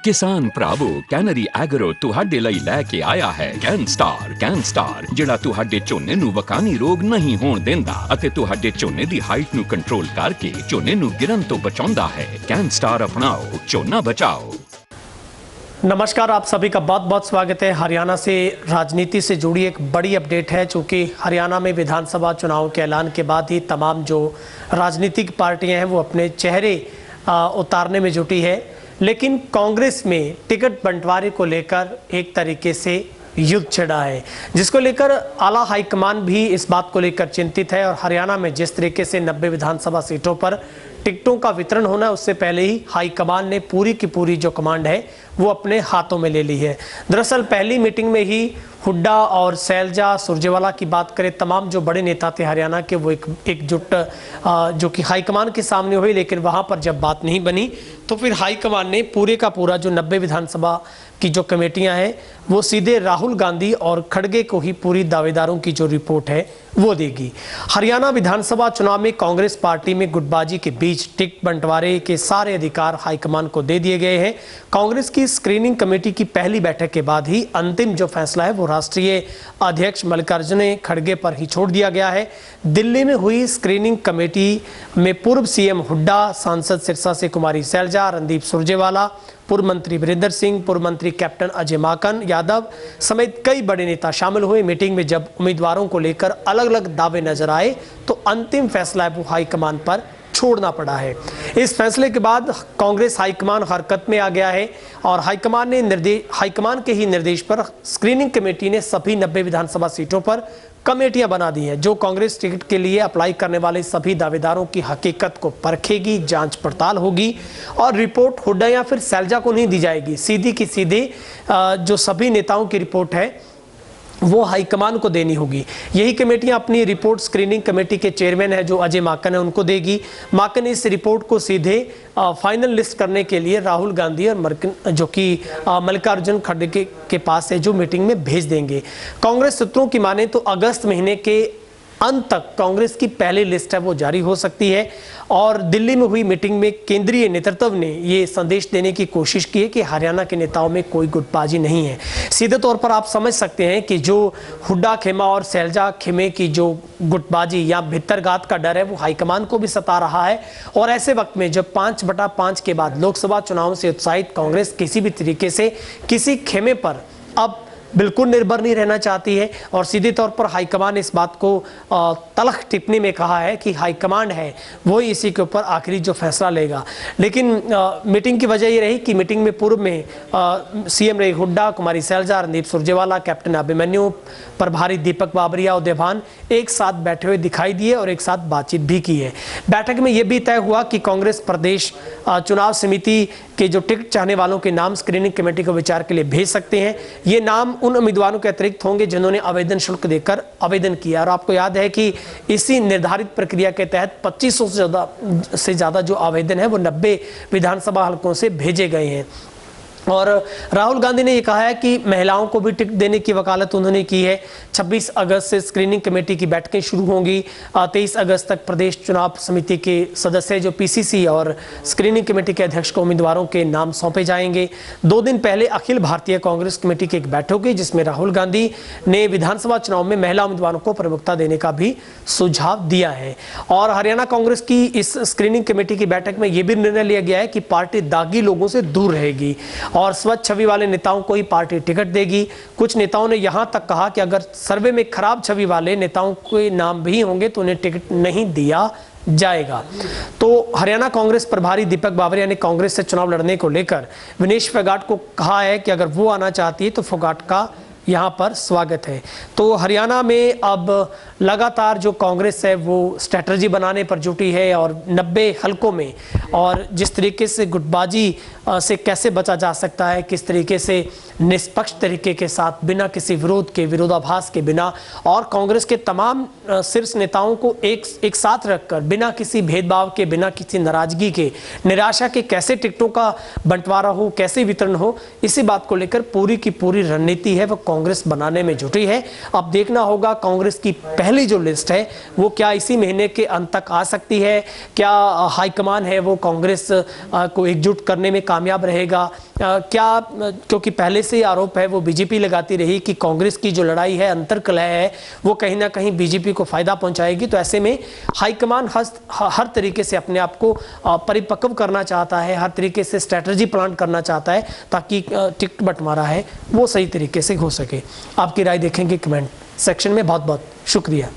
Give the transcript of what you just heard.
किसान भरावो canary agro तुहाडे लई लैके आया है कैनस्टार जिहड़ा तुहाडे झोने नूं वकानी रोग नहीं होण देंदा अते तुहाडे झोने दी हाइट नूं कंट्रोल करके झोने नूं गिरन तो बचाउंदा है। कैनस्टार अपनाओ, झोना बचाओ। नमस्कार, आप सभी का बहुत बहुत स्वागत है। हरियाणा से राजनीति से जुड़ी एक बड़ी अपडेट है, चूँकि हरियाणा में विधानसभा चुनाव के ऐलान के बाद ही तमाम जो राजनीतिक पार्टियां हैं वो अपने चेहरे उतारने में जुटी है। लेकिन कांग्रेस में टिकट बंटवारे को लेकर एक तरीके से युद्ध छिड़ा है, जिसको लेकर आला हाईकमान भी इस बात को लेकर चिंतित है। और हरियाणा में जिस तरीके से 90 विधानसभा सीटों पर टिकटों का वितरण होना, उससे पहले ही हाईकमान ने पूरी की पूरी जो कमांड है वो अपने हाथों में ले ली है। दरअसल पहली मीटिंग में ही हुड्डा और सैलजा सुरजेवाला की बात करें, तमाम जो बड़े नेता थे हरियाणा के वो एकजुट जो कि हाईकमान के सामने हुई। लेकिन वहां पर जब बात नहीं बनी तो फिर हाईकमान ने पूरे का पूरा जो 90 विधानसभा की जो कमेटियां हैं वो सीधे राहुल गांधी और खड़गे को ही पूरी दावेदारों की जो रिपोर्ट है वो देगी। हरियाणा विधानसभा चुनाव में कांग्रेस पार्टी में गुटबाजी के बीच टिकट बंटवारे के सारे अधिकार हाईकमान को दे दिए गए हैं। कांग्रेस की स्क्रीनिंग कमेटी की पहली बैठक के बाद ही अंतिम जो फैसला है वो राष्ट्रीय अध्यक्ष मल्लिकार्जुन खड़गे पर ही छोड़ दिया गया है। दिल्ली में हुई स्क्रीनिंग कमेटी में पूर्व सीएम हुड्डा, सांसद सिरसा से कुमारी सैलजा, रणदीप सुरजेवाला, पूर्व मंत्री वीरेंद्र सिंह, पूर्व मंत्री कैप्टन अजय माकन यादव समेत कई बड़े नेता शामिल हुए। मीटिंग में जब उम्मीदवारों को लेकर अलग अलग दावे नजर आए तो अंतिम फैसला वो हाईकमान पर छोड़ना पड़ा है। इस फैसले के बाद कांग्रेस हाईकमान हरकत में आ गया है और हाईकमान के ही निर्देश पर स्क्रीनिंग कमेटी ने सभी 90 विधानसभा सीटों पर कमेटियां बना दी हैं, जो कांग्रेस टिकट के लिए अप्लाई करने वाले सभी दावेदारों की हकीकत को परखेगी, जांच पड़ताल होगी और रिपोर्ट हुड्डा या फिर सैलजा को नहीं दी जाएगी। सीधी की सीधी जो सभी नेताओं की रिपोर्ट है वो हाईकमान को देनी होगी। यही कमेटियां अपनी रिपोर्ट स्क्रीनिंग कमेटी के चेयरमैन है जो अजय माकन है उनको देगी। माकन इस रिपोर्ट को सीधे फाइनल लिस्ट करने के लिए राहुल गांधी और जो कि मल्लिकार्जुन खड़गे के पास है, जो मीटिंग में भेज देंगे। कांग्रेस सूत्रों की माने तो अगस्त महीने के अंत तक कांग्रेस की पहली लिस्ट है वो जारी हो सकती है। और दिल्ली में हुई मीटिंग में केंद्रीय नेतृत्व ने ये संदेश देने की कोशिश की है कि हरियाणा के नेताओं में कोई गुटबाजी नहीं है। सीधे तौर पर आप समझ सकते हैं कि जो हुड्डा खेमा और सैलजा खेमे की जो गुटबाजी या भित्तरघात का डर है वो हाईकमान को भी सता रहा है। और ऐसे वक्त में जब 5/5 के बाद लोकसभा चुनाव से उत्साहित कांग्रेस किसी भी तरीके से किसी खेमे पर अब बिल्कुल निर्भर नहीं रहना चाहती है और सीधे तौर पर हाईकमान ने इस बात को तलख टिप्पणी में कहा है कि हाईकमान है वो इसी के ऊपर आखिरी जो फैसला लेगा। लेकिन मीटिंग की वजह ये रही कि मीटिंग में पूर्व में सीएम रहे हुड्डा, कुमारी सैलजा, रणदीप सुरजेवाला, कैप्टन अभिमन्यु, प्रभारी दीपक बाबरिया, उदयभान एक साथ बैठे हुए दिखाई दिए और एक साथ बातचीत भी की है। बैठक में यह भी तय हुआ कि कांग्रेस प्रदेश चुनाव समिति के जो टिकट चाहने वालों के नाम स्क्रीनिंग कमेटी को विचार के लिए भेज सकते हैं। ये नाम उन उम्मीदवारों के अतिरिक्त होंगे जिन्होंने आवेदन शुल्क देकर आवेदन किया। और आपको याद है कि इसी निर्धारित प्रक्रिया के तहत 2500 से ज्यादा जो आवेदन है वो 90 विधानसभा हलकों से भेजे गए हैं। और राहुल गांधी ने यह कहा है कि महिलाओं को भी टिकट देने की वकालत उन्होंने की है। 26 अगस्त से स्क्रीनिंग कमेटी की बैठकें शुरू होंगी। 23 अगस्त तक प्रदेश चुनाव समिति के सदस्य जो पीसीसी और स्क्रीनिंग कमेटी के अध्यक्ष को उम्मीदवारों के नाम सौंपे जाएंगे। 2 दिन पहले अखिल भारतीय कांग्रेस कमेटी की एक बैठक हुई जिसमें राहुल गांधी ने विधानसभा चुनाव में महिला उम्मीदवारों को प्रमुखता देने का भी सुझाव दिया है। और हरियाणा कांग्रेस की इस स्क्रीनिंग कमेटी की बैठक में यह भी निर्णय लिया गया है कि पार्टी दागी लोगों से दूर रहेगी और स्वच्छ छवि वाले नेताओं को ही पार्टी टिकट देगी। कुछ नेताओं ने यहां तक कहा कि अगर सर्वे में खराब छवि वाले नेताओं के नाम भी होंगे तो उन्हें टिकट नहीं दिया जाएगा। तो हरियाणा कांग्रेस प्रभारी दीपक बाबरिया ने कांग्रेस से चुनाव लड़ने को लेकर विनेश फोगाट को कहा है कि अगर वो आना चाहती है तो फोगाट का यहाँ पर स्वागत है। तो हरियाणा में अब लगातार जो कांग्रेस है वो स्ट्रेटजी बनाने पर जुटी है और 90 हलकों में और जिस तरीके से गुटबाजी से कैसे बचा जा सकता है, किस तरीके से निष्पक्ष तरीके के साथ बिना किसी विरोध के, विरोधाभास के बिना और कांग्रेस के तमाम शीर्ष नेताओं को एक साथ रखकर बिना किसी भेदभाव के, बिना किसी नाराजगी के, निराशा के कैसे टिकटों का बंटवारा हो, कैसे वितरण हो, इसी बात को लेकर पूरी की पूरी रणनीति है वो कांग्रेस बनाने में जुटी है। अब देखना होगा कांग्रेस की पहली जो लिस्ट है वो क्या इसी महीने के अंत तक आ सकती है, क्या हाईकमान है वो कांग्रेस को एकजुट करने में कामयाब रहेगा क्या, क्योंकि पहले से ही आरोप है वो बीजेपी लगाती रही कि कांग्रेस की जो लड़ाई है, अंतर्कलह है, वो कहीं ना कहीं बीजेपी को फायदा पहुंचाएगी। तो ऐसे में हाईकमान हर तरीके से अपने आप को परिपक्व करना चाहता है, हर तरीके से स्ट्रैटेजी प्लान करना चाहता है ताकि टिकट बंटवारा है वो सही तरीके से हो सके। आपकी राय देखेंगे कमेंट सेक्शन में। बहुत बहुत शुक्रिया।